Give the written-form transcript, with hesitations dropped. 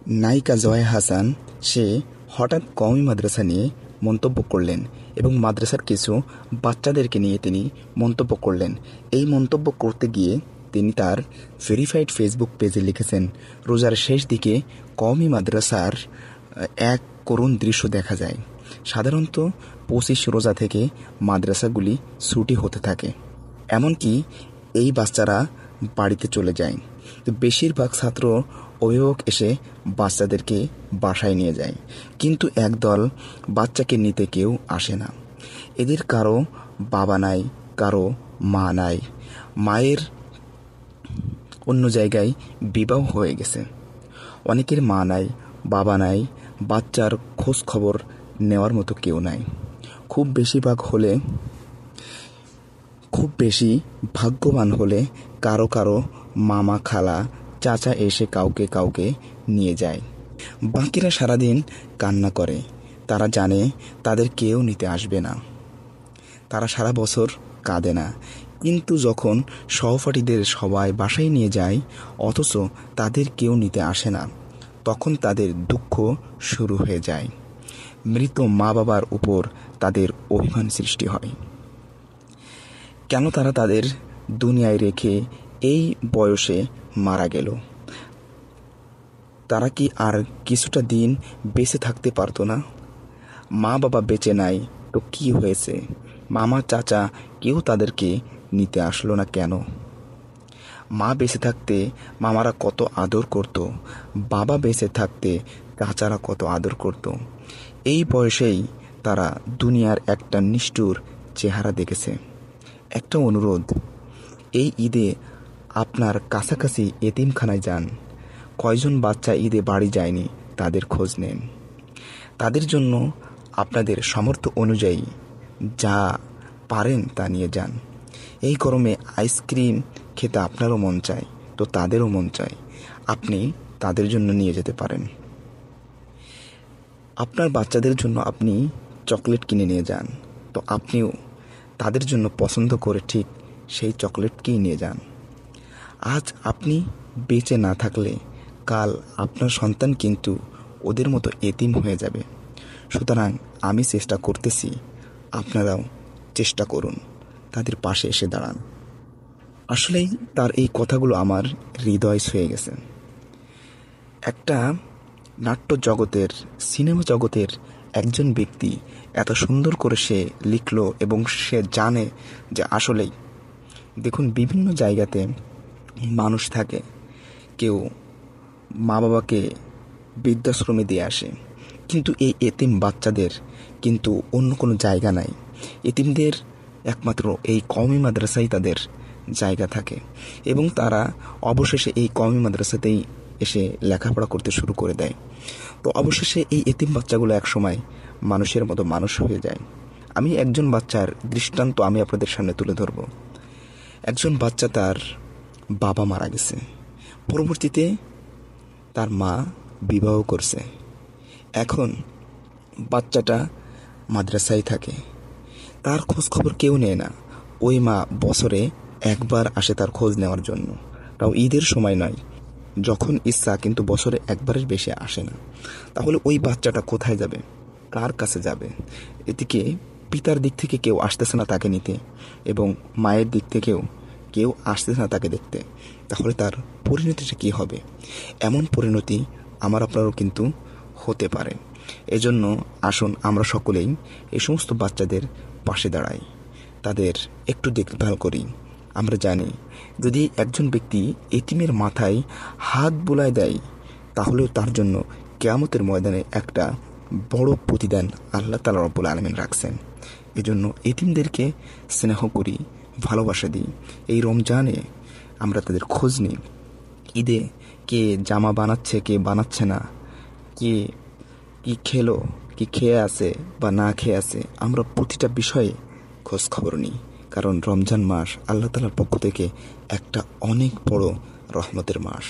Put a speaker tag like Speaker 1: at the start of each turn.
Speaker 1: নায়িকা জয়া হাসান সে হঠাৎ কওমি মাদ্রাসা নিয়ে মন্তব্য করলেন এবং মাদ্রাসার কিছু বাচ্চাদেরকে নিয়ে তিনি মন্তব্য করলেন। এই মন্তব্য করতে গিয়ে তিনি তার ভেরিফাইড ফেসবুক পেজে লিখেছেন, রোজার শেষ দিকে কওমি মাদ্রাসার এক করুণ দৃশ্য দেখা যায়। সাধারণত 25 রোজা থেকে মাদ্রাসাগুলি ছুটি হতে থাকে, এমনকি এই বাচ্চারা বাড়িতে চলে যায়। তো বেশিরভাগ ছাত্র অভিভাবক এসে বাচ্চাদেরকে বাসায় নিয়ে যায়, কিন্তু একদল বাচ্চাকে নিতে কেউ আসে না। এদের কারো বাবা নাই, কারো মা নাই, মায়ের অন্য জায়গায় বিবাহ হয়ে গেছে, অনেকের মা নাই, বাবা নাই, বাচ্চার খোঁজ খবর নেওয়ার মতো কেউ নাই। খুব বেশি ভাগ্যবান হলে কারো কারো মামা, খালা, চাচা এসে কাউকে নিয়ে যায়। বাকিরা সারাদিন কান্না করে, তারা জানে তাদের কেউ নিতে আসবে না। তারা সারা বছর কাঁদে না, কিন্তু যখন সহপাঠীদের সবাই বাসায় নিয়ে যায় অথচ তাদের কেউ নিতে আসে না, তখন তাদের দুঃখ শুরু হয়ে যায়। মৃত মা বাবার উপর তাদের অভিমান সৃষ্টি হয়। কেন তারা তাদের দুনিয়ায় রেখে এই বয়সে মারা গেল? তারা কি আর কিছুটা দিন বেঁচে থাকতে পারতো না? মা বাবা বেঁচে নাই তো কি হয়েছে? মামা, চাচা কেউ তাদেরকে নিতে আসলো না কেন? মা বেঁচে থাকতে মামারা কত আদর করত, বাবা বেঁচে থাকতে চাচারা কত আদর করত। এই বয়সেই তারা দুনিয়ার একটা নিষ্ঠুর চেহারা দেখেছে। একটা অনুরোধ, এই ঈদে আপনার কাছাকাছি এতিমখানায় যান। কয়জন বাচ্চা ঈদে বাড়ি যায়নি তাদের খোঁজ নেন। তাদের জন্য আপনাদের সামর্থ্য অনুযায়ী যা পারেন তা নিয়ে যান। এই গরমে আইসক্রিম খেতে আপনারও মন চায়, তো তাদেরও মন চায়, আপনি তাদের জন্য নিয়ে যেতে পারেন। আপনার বাচ্চাদের জন্য আপনি চকলেট কিনে নিয়ে যান, তো আপনিও তাদের জন্য পছন্দ করে ঠিক সেই চকলেটকেই নিয়ে যান। আজ আপনি বেঁচে না থাকলে কাল আপনার সন্তান কিন্তু ওদের মতো এতিম হয়ে যাবে। সুতরাং আমি চেষ্টা করতেছি, আপনারাও চেষ্টা করুন, তাদের পাশে এসে দাঁড়ান। আসলেই তার এই কথাগুলো আমার হৃদয় ছুঁয়ে গেছে। একটা নাট্য জগতের, সিনেমা জগতের একজন ব্যক্তি এত সুন্দর করে সে লিখলো এবং সে জানে যে আসলেই দেখুন, বিভিন্ন জায়গাতে মানুষ থাকে, কেউ মা বাবাকে বৃদ্ধাশ্রমে দিয়ে আসে, কিন্তু এই এতিম বাচ্চাদের কিন্তু অন্য কোনো জায়গা নাই। এতিমদের একমাত্র এই কওমি মাদ্রাসায় তাদের জায়গা থাকে এবং তারা অবশেষে এই কওমি মাদ্রাসাতেই এসে লেখাপড়া করতে শুরু করে দেয়। তো অবশেষে এই এতিম বাচ্চাগুলো একসময় মানুষের মতো মানুষ হয়ে যায়। আমি একজন বাচ্চার দৃষ্টান্ত আমি আপনাদের সামনে তুলে ধরব। একজন বাচ্চা, তার বাবা মারা গেছে, পরবর্তীতে তার মা বিবাহ করছে। এখন বাচ্চাটা মাদ্রাসায় থাকে, তার খোঁজ খবর কেউ নেয় না। ওই মা বছরে একবার আসে তার খোঁজ নেওয়ার জন্য, তাও ঈদের সময় নয়, যখন ইচ্ছা, কিন্তু বছরে একবারের বেশি আসে না। তাহলে ওই বাচ্চাটা কোথায় যাবে, কার কাছে যাবে? এদিকে পিতার দিক থেকে কেউ আসতেছে না তাকে নিতে এবং মায়ের দিক থেকেও কেউ আসতেছে না তাকে দেখতে। তাহলে তার পরিণতিটা কী হবে? এমন পরিণতি আমার আপনারও কিন্তু হতে পারে। এজন্য আসুন আমরা সকলেই এই সমস্ত বাচ্চাদের পাশে দাঁড়াই, তাদের একটু দেখভাল করি। আমরা জানি, যদি একজন ব্যক্তি এতিমের মাথায় হাত বুলায় দেয়, তাহলেও তার জন্য কিয়ামতের ময়দানে একটা বড় প্রতিদান আল্লাহ তাআলা রব্বুল আলামিন রাখছেন। এজন্য এতিমদেরকে স্নেহ করি, ভালোবাসা দিই। এই রমজানে আমরা তাদের খোঁজ নিই। ঈদে কে জামা বানাচ্ছে, কে বানাচ্ছে না, কে কি খেলো, কি খেয়ে আছে বা না খেয়ে আছে, আমরা প্রতিটা বিষয়ে খোঁজ খবর নিই। কারণ রমজান মাস আল্লাহ তাআলার পক্ষ থেকে একটা অনেক বড় রহমতের মাস।